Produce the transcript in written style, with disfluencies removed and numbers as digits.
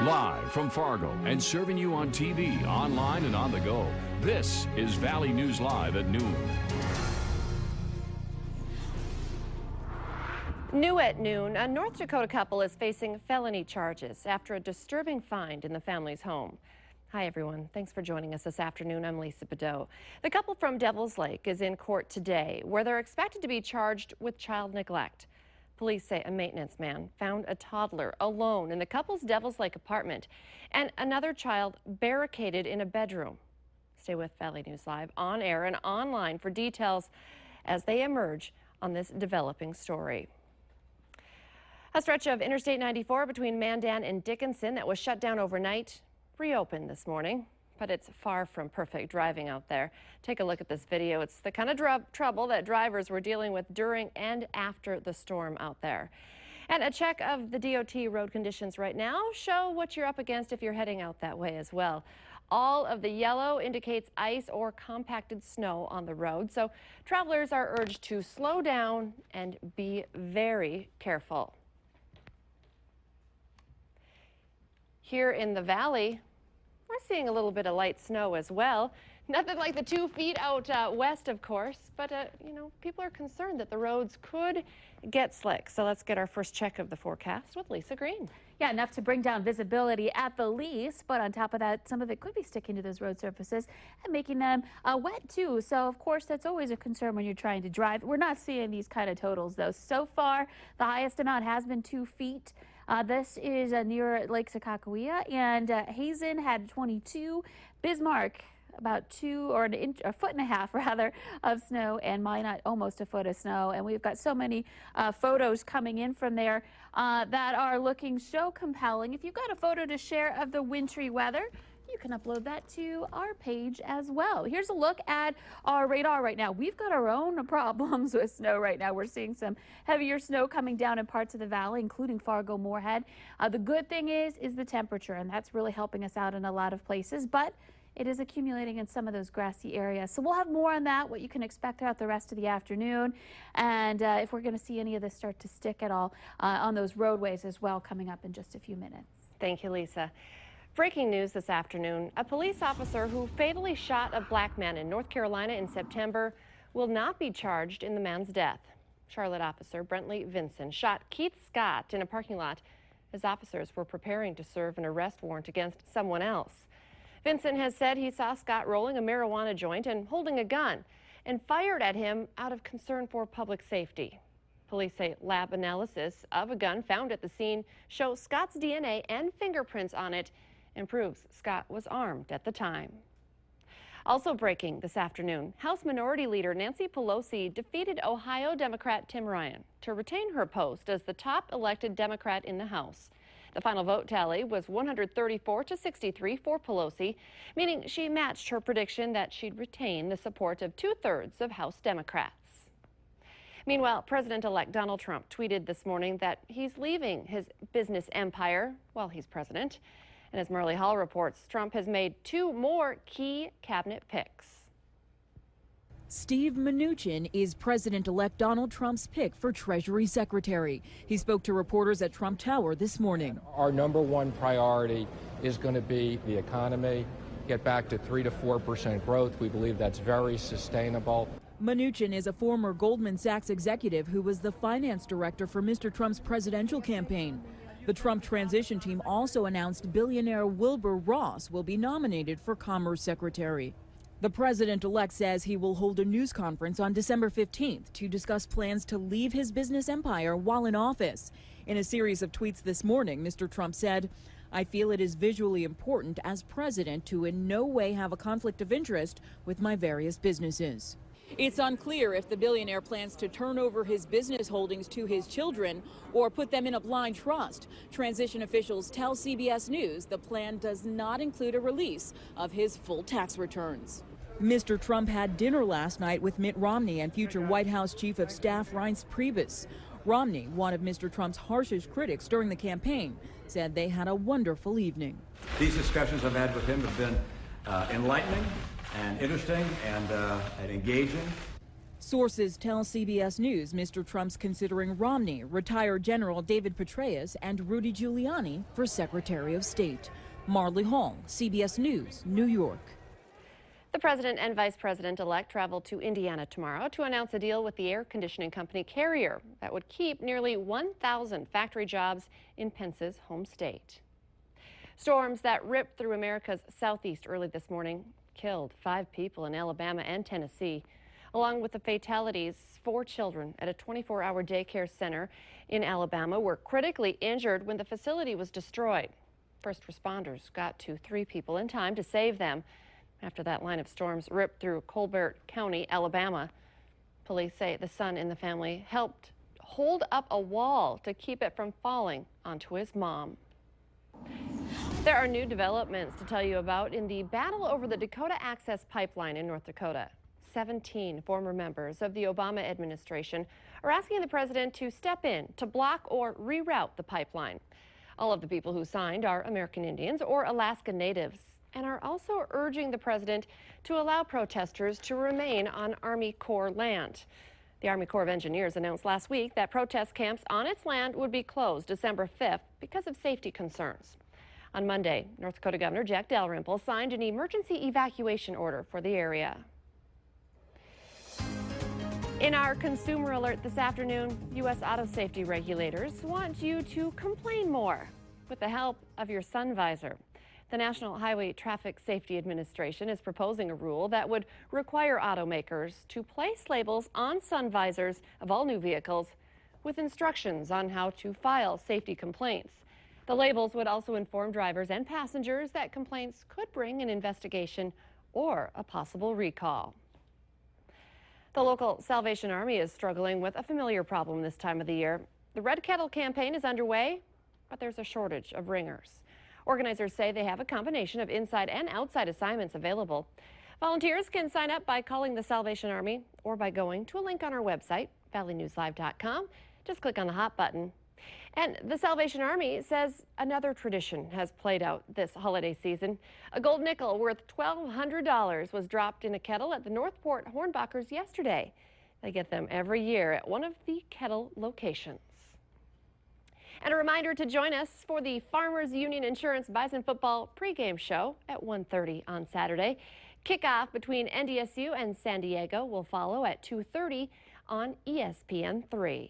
Live from Fargo and serving you on TV, online, and on the go, this is Valley News Live at noon. New at noon, a North Dakota couple is facing felony charges after a disturbing find in the family's home. Hi, everyone. Thanks for joining us this afternoon. I'm Lisa Bedeau. The couple from Devils Lake is in court today, where they're expected to be charged with child neglect. Police say a maintenance man found a toddler alone in the couple's Devils Lake apartment and another child barricaded in a bedroom. Stay with Valley News Live on air and online for details as they emerge on this developing story. A stretch of Interstate 94 between Mandan and Dickinson that was shut down overnight reopened this morning, but it's far from perfect driving out there. Take a look at this video. It's the kind of trouble that drivers were dealing with during and after the storm out there. And a check of the DOT road conditions right now show what you're up against if you're heading out that way as well. All of the yellow indicates ice or compacted snow on the road, so travelers are urged to slow down and be very careful. Here in the valley, we're seeing a little bit of light snow as well. Nothing like the 2 feet out west, of course, but you know, people are concerned that the roads could get slick. So let's get our first check of the forecast with Lisa Green. Yeah, enough to bring down visibility at the least, but on top of that, some of it could be sticking to those road surfaces and making them wet too. So of course, that's always a concern when you're trying to drive. We're not seeing these kind of totals though. So far, the highest amount has been 2 feet. This is near Lake Sakakawea, and Hazen had 22. Bismarck about a foot and a half rather of snow, and Minot almost a foot of snow. And we've got so many photos coming in from there that are looking so compelling. If you've got a photo to share of the wintry weather, you can upload that to our page as well. Here's a look at our radar right now. We've got our own problems with snow right now. We're seeing some heavier snow coming down in parts of the valley, including Fargo, Moorhead. The good thing is the temperature, and that's really helping us out in a lot of places, but it is accumulating in some of those grassy areas. So we'll have more on that, what you can expect throughout the rest of the afternoon, and if we're going to see any of this start to stick at all on those roadways as well, coming up in just a few minutes. Thank you, Lisa. Breaking news this afternoon, a police officer who fatally shot a black man in North Carolina in September will not be charged in the man's death. Charlotte officer Brentley Vinson shot Keith Scott in a parking lot as officers were preparing to serve an arrest warrant against someone else. Vinson has said he saw Scott rolling a marijuana joint and holding a gun and fired at him out of concern for public safety. Police say lab analysis of a gun found at the scene shows Scott's DNA and fingerprints on it and proves Scott was armed at the time. Also breaking this afternoon, House Minority Leader Nancy Pelosi defeated Ohio Democrat Tim Ryan to retain her post as the top elected Democrat in the House. The final vote tally was 134 to 63 for Pelosi, meaning she matched her prediction that she'd retain the support of 2/3 of House Democrats. Meanwhile, President-elect Donald Trump tweeted this morning that he's leaving his business empire while he's president. And as Merle Hall reports, Trump has made 2 more key cabinet picks. Steve Mnuchin is President-elect Donald Trump's pick for Treasury Secretary. He spoke to reporters at Trump Tower this morning. Our #1 priority is going to be the economy, get back to 3 to 4% growth. We believe that's very sustainable. Mnuchin is a former Goldman Sachs executive who was the finance director for Mr. Trump's presidential campaign. The Trump transition team also announced billionaire Wilbur Ross will be nominated for Commerce Secretary. The president-elect says he will hold a news conference on December 15th to discuss plans to leave his business empire while in office. In a series of tweets this morning, Mr. Trump said, "I feel it is visually important as president to in no way have a conflict of interest with my various businesses." It's unclear if the billionaire plans to turn over his business holdings to his children or put them in a blind trust. Transition officials tell CBS News the plan does not include a release of his full tax returns. Mr. Trump had dinner last night with Mitt Romney and future White House Chief of Staff Reince Priebus. Romney, one of Mr. Trump's harshest critics during the campaign, said they had a wonderful evening. These discussions I've had with him have been enlightening and interesting and engaging. Sources tell CBS News Mr. Trump's considering Romney, retired General David Petraeus, and Rudy Giuliani for Secretary of State. Marley Hall, CBS News, New York. The president and vice president-elect travel to Indiana tomorrow to announce a deal with the air conditioning company Carrier that would keep nearly 1,000 factory jobs in Pence's home state. Storms that ripped through America's southeast early this morning killed 5 people in Alabama and Tennessee. Along with the fatalities, 4 children at a 24-hour daycare center in Alabama were critically injured when the facility was destroyed. First responders got to 3 people in time to save them after that line of storms ripped through Colbert County, Alabama. Police say the son in the family helped hold up a wall to keep it from falling onto his mom. There are new developments to tell you about in the battle over the Dakota Access Pipeline in North Dakota. 17 former members of the Obama administration are asking the president to step in to block or reroute the pipeline. All of the people who signed are American Indians or Alaska Natives, and are also urging the president to allow protesters to remain on Army Corps land. The Army Corps of Engineers announced last week that protest camps on its land would be closed December 5th because of safety concerns. On Monday, North Dakota Governor Jack Dalrymple signed an emergency evacuation order for the area. In our consumer alert this afternoon, U.S. auto safety regulators want you to complain more with the help of your sun visor. The National Highway Traffic Safety Administration is proposing a rule that would require automakers to place labels on sun visors of all new vehicles with instructions on how to file safety complaints. The labels would also inform drivers and passengers that complaints could bring an investigation or a possible recall. The local Salvation Army is struggling with a familiar problem this time of the year. The Red Kettle campaign is underway, but there's a shortage of ringers. Organizers say they have a combination of inside and outside assignments available. Volunteers can sign up by calling the Salvation Army or by going to a link on our website, valleynewslive.com. Just click on the hot button. And the Salvation Army says another tradition has played out this holiday season. A gold nickel worth $1,200 was dropped in a kettle at the Northport Hornbachers yesterday. They get them every year at one of the kettle locations. And a reminder to join us for the Farmers Union Insurance Bison Football pregame show at 1:30 on Saturday. Kickoff between NDSU and San Diego will follow at 2:30 on ESPN3.